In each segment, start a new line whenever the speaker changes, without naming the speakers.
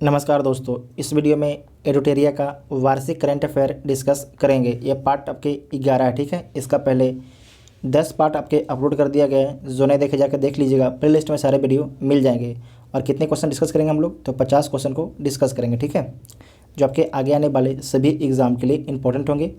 नमस्कार दोस्तों, इस वीडियो में एडुटेरिया का वार्षिक करंट अफेयर डिस्कस करेंगे। ये पार्ट आपके 11 है, ठीक है। इसका पहले 10 पार्ट आपके अपलोड कर दिया गया है, जो नहीं देखे जाकर देख लीजिएगा। प्ले लिस्ट में सारे वीडियो मिल जाएंगे। और कितने क्वेश्चन डिस्कस करेंगे हम लोग, तो 50 क्वेश्चन को डिस्कस करेंगे, ठीक है, जो आपके आगे आने वाले सभी एग्जाम के लिए इंपॉर्टेंट होंगे।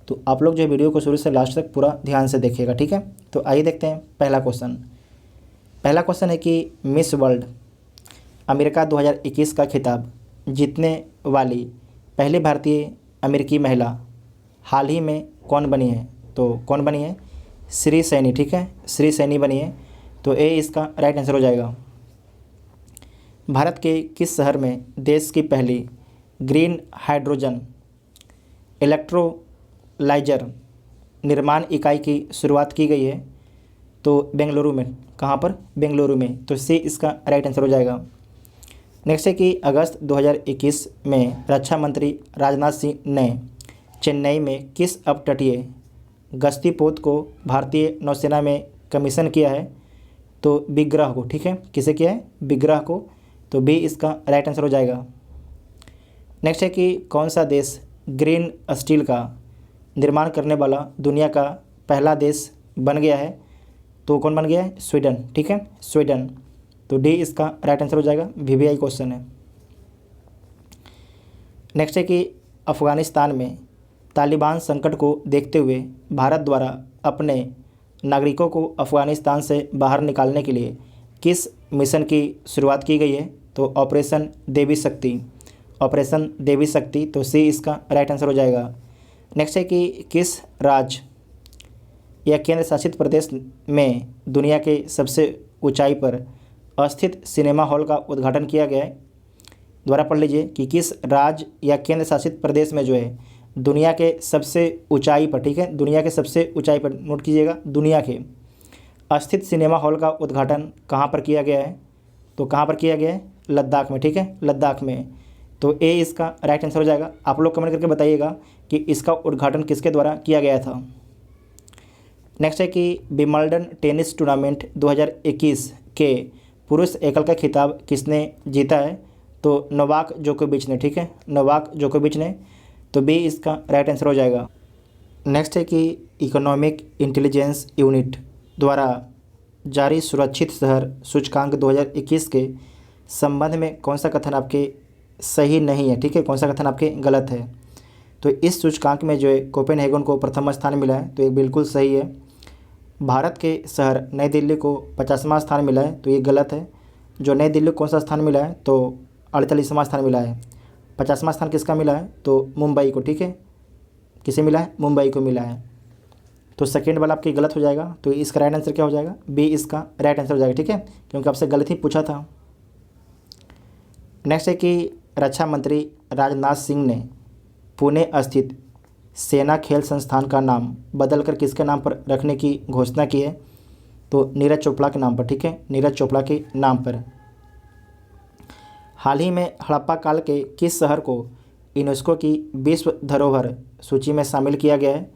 तो आप लोग जो वीडियो को शुरू से लास्ट तक पूरा ध्यान से देखिएगा, ठीक है। तो आइए देखते हैं पहला क्वेश्चन है कि मिस वर्ल्ड अमेरिका 2021 का खिताब जीतने वाली पहली भारतीय अमेरिकी महिला हाल ही में कौन बनी है? तो कौन बनी है? श्री सैनी, ठीक है, श्री सैनी बनी है। तो ए इसका राइट आंसर हो जाएगा। भारत के किस शहर में देश की पहली ग्रीन हाइड्रोजन इलेक्ट्रोलाइजर निर्माण इकाई की शुरुआत की गई है? तो बेंगलुरु में। कहाँ पर? बेंगलुरु में। तो सी इसका राइट आंसर हो जाएगा। नेक्स्ट है कि अगस्त 2021 में रक्षा मंत्री राजनाथ सिंह ने चेन्नई में किस अपतटीय गश्ती पोत को भारतीय नौसेना में कमीशन किया है? तो विग्रह को, ठीक है। किसे किया है? विग्रह को। तो बी इसका राइट आंसर हो जाएगा। नेक्स्ट है कि कौन सा देश ग्रीन स्टील का निर्माण करने वाला दुनिया का पहला देश बन गया है? तो कौन बन गया है? स्वीडन, ठीक है, स्वीडन। तो डी इसका राइट आंसर हो जाएगा। वीवीआई क्वेश्चन है। नेक्स्ट है कि अफ़गानिस्तान में तालिबान संकट को देखते हुए भारत द्वारा अपने नागरिकों को अफ़गानिस्तान से बाहर निकालने के लिए किस मिशन की शुरुआत की गई है? तो ऑपरेशन देवी शक्ति, ऑपरेशन देवी शक्ति। तो सी इसका राइट आंसर हो जाएगा। नेक्स्ट है कि किस राज्य या केंद्र शासित प्रदेश में दुनिया के सबसे ऊंचाई पर स्थित सिनेमा हॉल का उद्घाटन किया गया है? दोबारा पढ़ लीजिए कि किस राज्य या केंद्र शासित प्रदेश में जो है दुनिया के सबसे ऊंचाई पर, ठीक है, दुनिया के सबसे ऊंचाई पर, नोट कीजिएगा, दुनिया के स्थित सिनेमा हॉल का उद्घाटन कहाँ पर किया गया है? तो कहाँ पर किया गया है? लद्दाख में, ठीक है, लद्दाख में। तो ए इसका राइट आंसर हो जाएगा। आप लोग कमेंट करके बताइएगा कि इसका उद्घाटन किसके द्वारा किया गया था। नेक्स्ट है कि विंबलडन टेनिस टूर्नामेंट 2021 के पुरुष एकल का खिताब किसने जीता है? तो नोवाक जोकोविच ने, ठीक है, नोवाक जोकोविच ने। तो बी इसका राइट आंसर हो जाएगा। नेक्स्ट है कि इकोनॉमिक इंटेलिजेंस यूनिट द्वारा जारी सुरक्षित शहर सूचकांक 2021 के संबंध में कौन सा कथन आपके सही नहीं है, ठीक है, कौन सा कथन आपके गलत है? तो इस सूचकांक में जो है कोपेनहेगन को प्रथम स्थान मिला है, तो ये बिल्कुल सही है। भारत के शहर नई दिल्ली को 50वां स्थान मिला है, तो ये गलत है। जो नई दिल्ली को कौन सा स्थान मिला है? तो 48वां स्थान मिला है। 50वां स्थान किसका मिला है? तो मुंबई को, ठीक है, किसे मिला है? मुंबई को मिला है। तो सेकेंड वाला आपकी गलत हो जाएगा। तो इसका राइट आंसर क्या हो जाएगा? बी इसका राइट आंसर हो जाएगा, ठीक है, क्योंकि आपसे गलत ही पूछा था। नेक्स्ट है कि रक्षा मंत्री राजनाथ सिंह ने पुणे स्थित सेना खेल संस्थान का नाम बदलकर किसके नाम पर रखने की घोषणा की है? तो नीरज चोपड़ा के नाम पर, ठीक है, नीरज चोपड़ा के नाम पर। हाल ही में हड़प्पा काल के किस शहर को यूनेस्को की विश्व धरोहर सूची में शामिल किया गया है?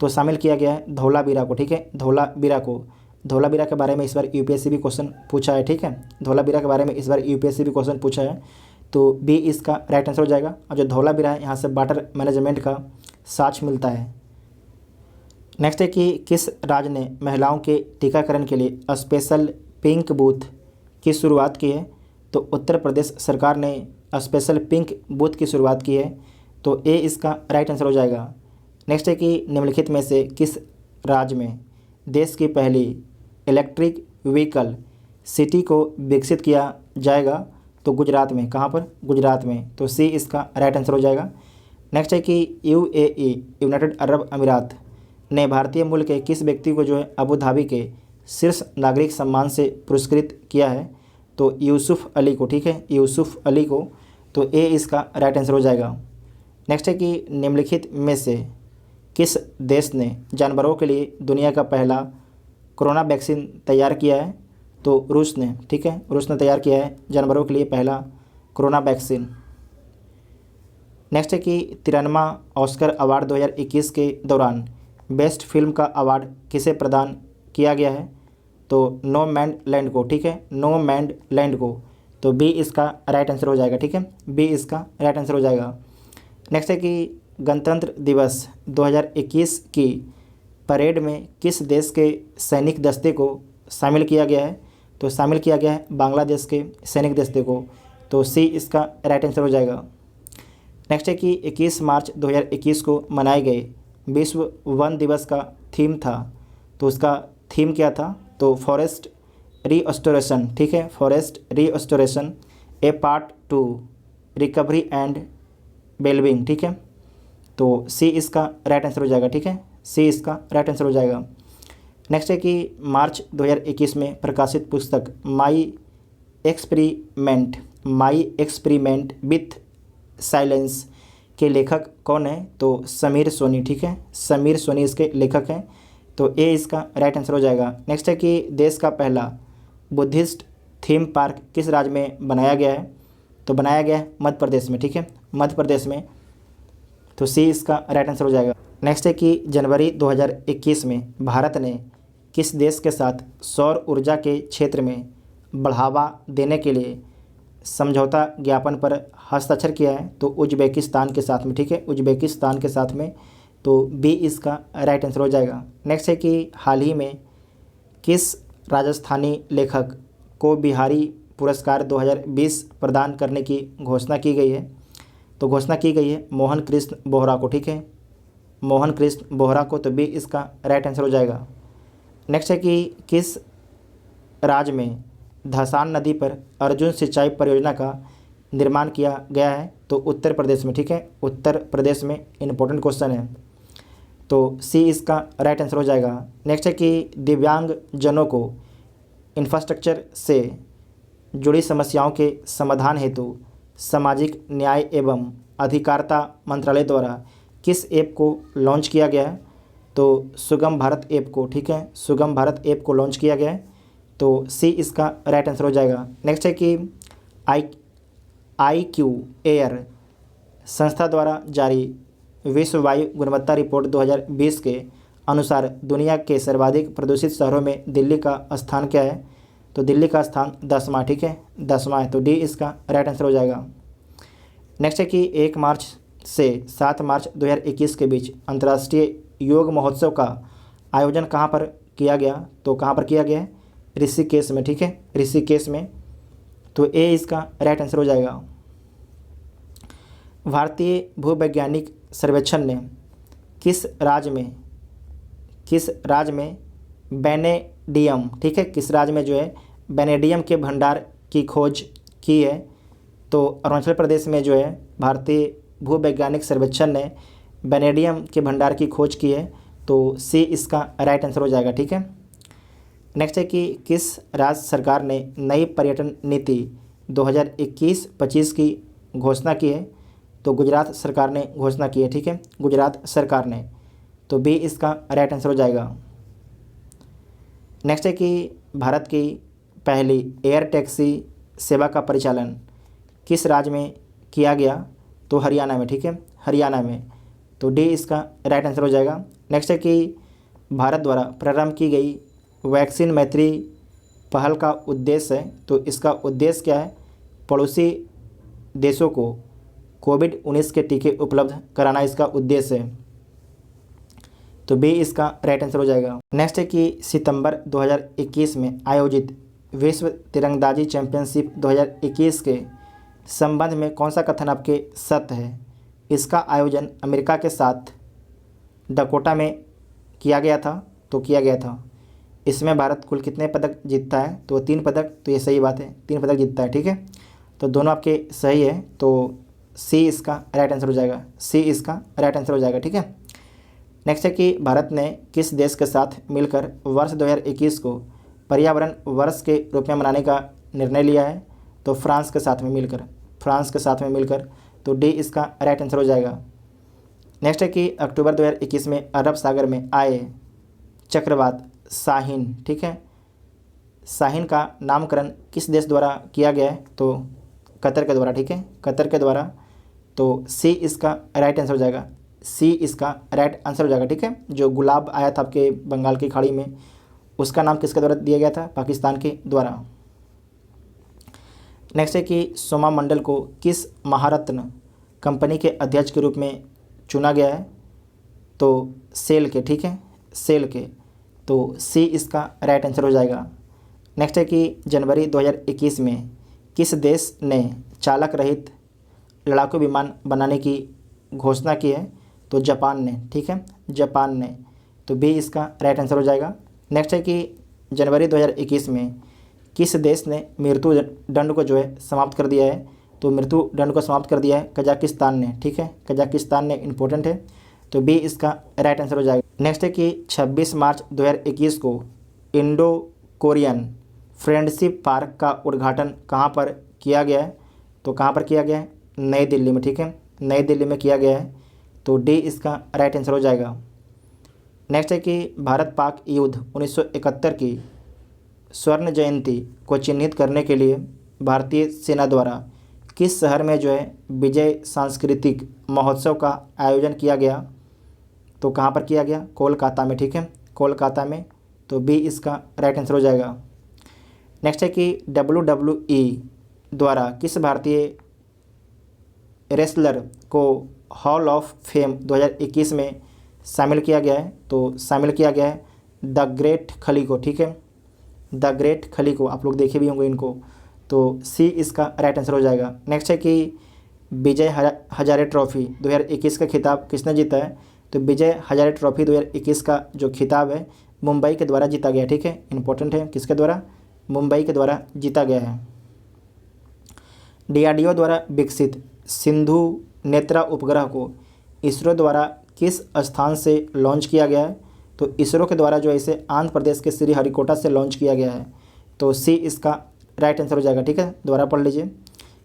तो शामिल किया गया है धौलावीरा को, ठीक है, धौलावीरा को। धौलावीरा के बारे में इस बार यूपीएससी भी क्वेश्चन पूछा है, ठीक है, धौलावीरा के बारे में इस बार यूपीएससी भी क्वेश्चन पूछा है। तो बी इसका राइट आंसर हो जाएगा। और जो धौलावीरा है, यहाँ से वाटर मैनेजमेंट का साक्ष्य मिलता है। नेक्स्ट है कि किस राज्य ने महिलाओं के टीकाकरण के लिए स्पेशल पिंक बूथ की शुरुआत की है? तो उत्तर प्रदेश सरकार ने स्पेशल पिंक बूथ की शुरुआत की है। तो ए इसका राइट आंसर हो जाएगा। नेक्स्ट है कि निम्नलिखित में से किस राज्य में देश की पहली इलेक्ट्रिक व्हीकल सिटी को विकसित किया जाएगा? तो गुजरात में। कहाँ पर? गुजरात में। तो सी इसका राइट आंसर हो जाएगा। नेक्स्ट है कि यूएई, यूनाइटेड अरब अमीरात ने भारतीय मूल के किस व्यक्ति को जो है अबू धाबी के शीर्ष नागरिक सम्मान से पुरस्कृत किया है? तो यूसुफ अली को, ठीक है, यूसुफ अली को। तो ए इसका राइट आंसर हो जाएगा। नेक्स्ट है कि निम्नलिखित में से किस देश ने जानवरों के लिए दुनिया का पहला कोरोना वैक्सीन तैयार किया है? तो रूस ने, ठीक है, रूस ने तैयार किया है जानवरों के लिए पहला कोरोना वैक्सीन। नेक्स्ट है कि 93वां ऑस्कर अवार्ड 2021 के दौरान बेस्ट फिल्म का अवार्ड किसे प्रदान किया गया है? तो नो मैन लैंड को, ठीक है, नो मैन लैंड को। तो बी इसका राइट आंसर हो जाएगा। ठीक है, बी इसका राइट आंसर हो जाएगा। नेक्स्ट है कि गणतंत्र दिवस 2021 की परेड में किस देश के सैनिक दस्ते को शामिल किया गया है? तो शामिल किया गया है बांग्लादेश के सैनिक दस्ते को, तो सी इसका राइट आंसर हो जाएगा। नेक्स्ट है कि 21 मार्च 2021 को मनाए गए विश्व वन दिवस का थीम था, तो उसका थीम क्या था? तो फॉरेस्ट रीस्टोरेशन। ठीक है, forest restoration A part two recovery and wellbeing. ठीक है, तो सी इसका राइट आंसर हो जाएगा। ठीक है, सी इसका राइट आंसर हो जाएगा। नेक्स्ट है कि मार्च 2021 में प्रकाशित पुस्तक माई एक्सपेरिमेंट विथ साइलेंस के लेखक कौन है? तो समीर सोनी। ठीक है, समीर सोनी इसके लेखक हैं, तो ए इसका राइट आंसर हो जाएगा। नेक्स्ट है कि देश का पहला बुद्धिस्ट थीम पार्क किस राज्य में बनाया गया है? तो बनाया गया है मध्य प्रदेश में। ठीक है, मध्य प्रदेश में, तो सी इसका राइट आंसर हो जाएगा। नेक्स्ट है कि जनवरी 2021 में भारत ने किस देश के साथ सौर ऊर्जा के क्षेत्र में बढ़ावा देने के लिए समझौता ज्ञापन पर हस्ताक्षर किया है? तो उज्बेकिस्तान के साथ में। ठीक है, उज्बेकिस्तान के साथ में, तो बी इसका राइट आंसर हो जाएगा। नेक्स्ट है कि हाल ही में किस राजस्थानी लेखक को बिहारी पुरस्कार 2020 प्रदान करने की घोषणा की गई है? तो घोषणा की गई है मोहन कृष्ण बोहरा को। ठीक है, मोहन कृष्ण बोहरा को, तो बी इसका राइट आंसर हो जाएगा। नेक्स्ट है कि किस राज्य में धसान नदी पर अर्जुन सिंचाई परियोजना का निर्माण किया गया है? तो उत्तर प्रदेश में। ठीक है, उत्तर प्रदेश में, इंपॉर्टेंट क्वेश्चन है, तो सी इसका राइट आंसर हो जाएगा। नेक्स्ट है कि दिव्यांग जनों को इंफ्रास्ट्रक्चर से जुड़ी समस्याओं के समाधान हेतु सामाजिक न्याय एवं अधिकारिता मंत्रालय द्वारा किस ऐप को लॉन्च किया गया है? तो सुगम भारत ऐप को। ठीक है, सुगम भारत ऐप को लॉन्च किया गया है, तो सी इसका राइट आंसर हो जाएगा। नेक्स्ट है कि IQAir संस्था द्वारा जारी विश्व वायु गुणवत्ता रिपोर्ट 2020 के अनुसार दुनिया के सर्वाधिक प्रदूषित शहरों में दिल्ली का स्थान क्या है? तो दिल्ली का स्थान 10वां। ठीक है, 10वां है, तो डी इसका राइट आंसर हो जाएगा। नेक्स्ट है कि 1 मार्च से 7 मार्च 2021 के बीच अंतर्राष्ट्रीय योग महोत्सव का आयोजन कहाँ पर किया गया? तो कहाँ पर किया गया है? ऋषिकेश में। ठीक है, ऋषिकेश में, तो ए इसका राइट आंसर हो जाएगा। भारतीय भूवैज्ञानिक सर्वेक्षण ने किस राज्य में वेनेडियम, ठीक है, किस राज्य में जो है वेनेडियम के भंडार की खोज की है? तो अरुणाचल प्रदेश में जो है भारतीय भूवैज्ञानिक सर्वेक्षण ने वेनेडियम के भंडार की खोज की है, तो सी इसका राइट आंसर हो जाएगा। ठीक है। नेक्स्ट है कि किस राज्य सरकार ने नई पर्यटन नीति 2021-25 की घोषणा की है? तो गुजरात सरकार ने घोषणा की है। ठीक है, गुजरात सरकार ने, तो बी इसका राइट आंसर हो जाएगा। नेक्स्ट है कि भारत की पहली एयर टैक्सी सेवा का परिचालन किस राज्य में किया गया? तो हरियाणा में। ठीक है, हरियाणा में, तो डी इसका राइट आंसर हो जाएगा। नेक्स्ट है कि भारत द्वारा प्रारंभ की गई वैक्सीन मैत्री पहल का उद्देश्य है, तो इसका उद्देश्य क्या है? पड़ोसी देशों को कोविड-19 के टीके उपलब्ध कराना इसका उद्देश्य है, तो बी इसका राइट आंसर हो जाएगा। नेक्स्ट है कि सितंबर 2021 में आयोजित विश्व तीरंदाजी चैंपियनशिप 2021 के संबंध में कौन सा कथन आपके सत्य है? इसका आयोजन अमेरिका के साथ डकोटा में किया गया था, तो किया गया था। इसमें भारत कुल कितने पदक जीतता है? तो 3 पदक, तो ये सही बात है, 3 पदक जीतता है। ठीक है, तो दोनों आपके सही है, तो सी इसका राइट आंसर हो जाएगा, सी इसका राइट आंसर हो जाएगा। ठीक है। नेक्स्ट है कि भारत ने किस देश के साथ मिलकर वर्ष 2021 को पर्यावरण वर्ष के रूप में मनाने का निर्णय लिया है? तो फ्रांस के साथ में मिलकर, तो डी इसका राइट आंसर हो जाएगा। नेक्स्ट है कि अक्टूबर 2021 में अरब सागर में आए चक्रवात शाहीन, ठीक है, शाहीन का नामकरण किस देश द्वारा किया गया है? तो कतर के द्वारा। ठीक है, कतर के द्वारा, तो सी इसका राइट आंसर हो जाएगा, सी इसका राइट आंसर हो जाएगा। ठीक है, जो गुलाब आया था आपके बंगाल की खाड़ी में, उसका नाम किसके द्वारा दिया गया था? पाकिस्तान के द्वारा। नेक्स्ट है कि सोमा मंडल को किस महारत्न कंपनी के अध्यक्ष के रूप में चुना गया है? तो सेल के, ठीक है, सेल के। तो सी इसका राइट आंसर हो जाएगा। नेक्स्ट है कि जनवरी 2021 में किस देश ने चालक रहित लड़ाकू विमान बनाने की घोषणा की है? तो जापान ने, ठीक है, जापान ने। तो बी इसका राइट आंसर हो जाएगा। नेक्स्ट है कि जनवरी 2021 में किस देश ने मृत्यु दंड को जो है समाप्त कर दिया है? तो मृत्यु दंड को समाप्त कर दिया है कजाकिस्तान ने, ठीक है, कजाकिस्तान ने, इंपॉर्टेंट है। तो बी इसका राइट आंसर हो जाएगा। नेक्स्ट है कि 26 मार्च 2021 को इंडो कोरियन फ्रेंडशिप पार्क का उद्घाटन कहाँ पर किया गया है? तो कहाँ पर किया गया है? नई दिल्ली में, ठीक है, नई दिल्ली में किया गया है। तो डी इसका राइट आंसर हो जाएगा। नेक्स्ट है कि भारत पाक युद्ध 1971 की स्वर्ण जयंती को चिन्हित करने के लिए भारतीय सेना द्वारा किस शहर में जो है विजय सांस्कृतिक महोत्सव का आयोजन किया गया? तो कहाँ पर किया गया? कोलकाता में, ठीक है, कोलकाता में। तो बी इसका राइट आंसर हो जाएगा। नेक्स्ट है कि WWE द्वारा किस भारतीय रेसलर को हॉल ऑफ फेम 2021 में शामिल किया गया है? तो शामिल किया गया है द ग्रेट खली को, ठीक है, द ग्रेट खली को। आप लोग देखे भी होंगे इनको। तो सी इसका राइट आंसर हो जाएगा। नेक्स्ट है कि विजय हजारे ट्रॉफी 2021 का खिताब किसने जीता है? तो विजय हजारे ट्रॉफी 2021 का जो खिताब है मुंबई के द्वारा जीता गया, ठीक है, इंपॉर्टेंट है, किसके द्वारा? मुंबई के द्वारा जीता गया है। DRDO द्वारा विकसित सिंधु नेत्रा उपग्रह को इसरो द्वारा किस स्थान से लॉन्च किया गया है? तो इसरो के द्वारा जो है इसे आंध्र प्रदेश के श्रीहरिकोटा से लॉन्च किया गया है। तो सी इसका राइट आंसर हो जाएगा, ठीक है। दोबारा पढ़ लीजिए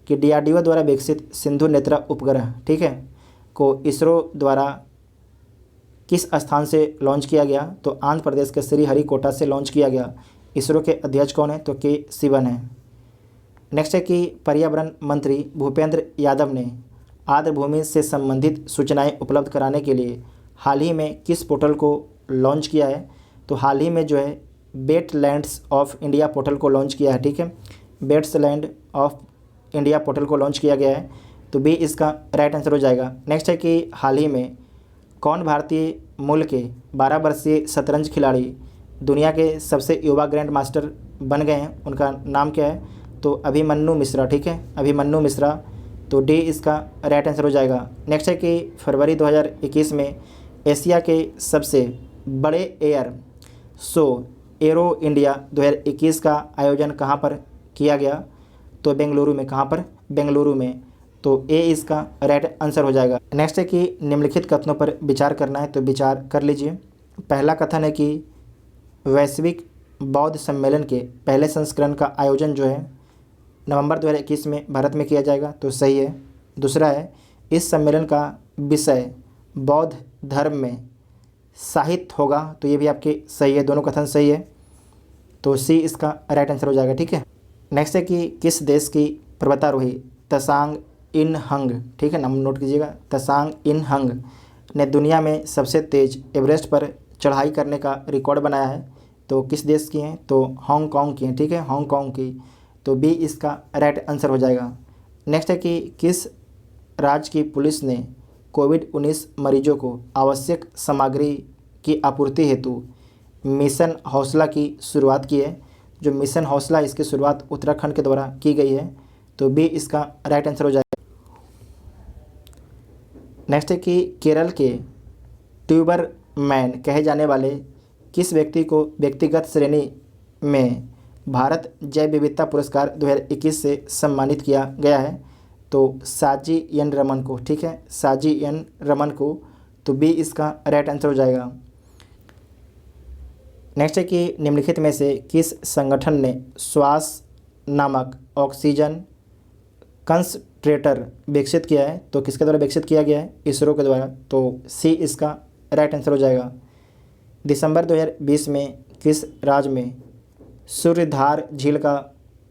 कि DRDO द्वारा विकसित सिंधु नेत्रा उपग्रह, ठीक है, को इसरो द्वारा किस स्थान से लॉन्च किया गया? तो आंध्र प्रदेश के श्रीहरिकोटा से लॉन्च किया गया। इसरो के अध्यक्ष कौन है? तो के सिवन है। नेक्स्ट है कि पर्यावरण मंत्री भूपेंद्र यादव ने आर्द्रभूमि से संबंधित सूचनाएं उपलब्ध कराने के लिए हाल ही में किस पोर्टल को लॉन्च किया है? तो हाल ही में जो है वेटलैंड्स ऑफ इंडिया पोर्टल को लॉन्च किया है, ठीक है, वेटलैंड ऑफ इंडिया पोर्टल को लॉन्च किया गया है। तो बी इसका राइट आंसर हो जाएगा। नेक्स्ट है कि हाल ही में कौन भारतीय मूल के 12 वर्षीय शतरंज खिलाड़ी दुनिया के सबसे युवा ग्रैंड मास्टर बन गए हैं? उनका नाम क्या है? तो अभिमन्यु मिश्रा, ठीक है, अभिमन्यु मिश्रा। तो डी इसका राइट आंसर हो जाएगा। नेक्स्ट है कि फरवरी 2021 में एशिया के सबसे बड़े एयर शो एरो इंडिया 2021 का आयोजन कहाँ पर किया गया? तो बेंगलुरु में। कहाँ पर? बेंगलुरु में। तो ए इसका राइट आंसर हो जाएगा। नेक्स्ट है कि निम्नलिखित कथनों पर विचार करना है, तो विचार कर लीजिए। पहला कथन है कि वैश्विक बौद्ध सम्मेलन के पहले संस्करण का आयोजन जो है नवंबर 2021 में भारत में किया जाएगा, तो सही है। दूसरा है इस सम्मेलन का विषय बौद्ध धर्म में साहित्य होगा, तो ये भी आपके सही है, दोनों कथन सही है। तो सी इसका राइट आंसर हो जाएगा, ठीक है। नेक्स्ट है कि किस देश की पर्वतारोही त्सांग इन हंग, ठीक है, नाम नोट कीजिएगा, त्सांग इन हंग ने दुनिया में सबसे तेज एवरेस्ट पर चढ़ाई करने का रिकॉर्ड बनाया है? तो किस देश की हैं? तो हांगकांग की हैं, ठीक है, हांगकांग की। तो बी इसका राइट आंसर हो जाएगा। नेक्स्ट है कि किस राज्य की पुलिस ने कोविड-19 मरीजों को आवश्यक सामग्री की आपूर्ति हेतु मिशन हौसला की शुरुआत की है? जो मिशन हौसला, इसकी शुरुआत उत्तराखंड के द्वारा की गई है। तो बी इसका राइट आंसर हो जाएगा। नेक्स्ट है कि केरल के ट्यूबर मैन कहे जाने वाले किस व्यक्ति को व्यक्तिगत श्रेणी में भारत जैव विविधता पुरस्कार 2021 से सम्मानित किया गया है? तो साजी एन रमन को, ठीक है, साजी एन रमन को। तो बी इसका राइट आंसर हो जाएगा। नेक्स्ट है कि निम्नलिखित में से किस संगठन ने श्वास नामक ऑक्सीजन कंसंट्रेटर विकसित किया है? तो किसके द्वारा विकसित किया गया है? इसरो के द्वारा। तो सी इसका राइट आंसर हो जाएगा। दिसंबर 2020 में किस राज्य में सूर्यधार झील का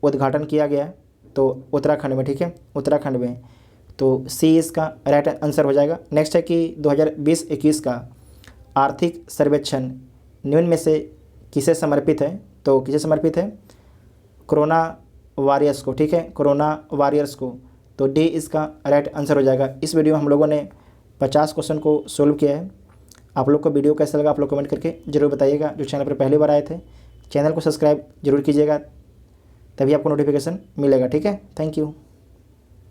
उद्घाटन किया गया है? तो उत्तराखंड में, ठीक है, उत्तराखंड में। तो सी इसका राइट आंसर हो जाएगा। नेक्स्ट है कि 2020-21 का आर्थिक सर्वेक्षण निम्न में से किसे समर्पित है? तो किसे समर्पित है? कोरोना वॉरियर्स को, ठीक है, कोरोना वॉरियर्स को। तो डी इसका राइट आंसर हो जाएगा। इस वीडियो में हम लोगों ने 50 क्वेश्चन को सोल्व किया है। आप लोग को वीडियो कैसा लगा आप लोग कमेंट करके ज़रूर बताइएगा। जो चैनल पर पहली बार आए थे चैनल को सब्सक्राइब जरूर कीजिएगा, तभी आपको नोटिफिकेशन मिलेगा, ठीक है। Thank you.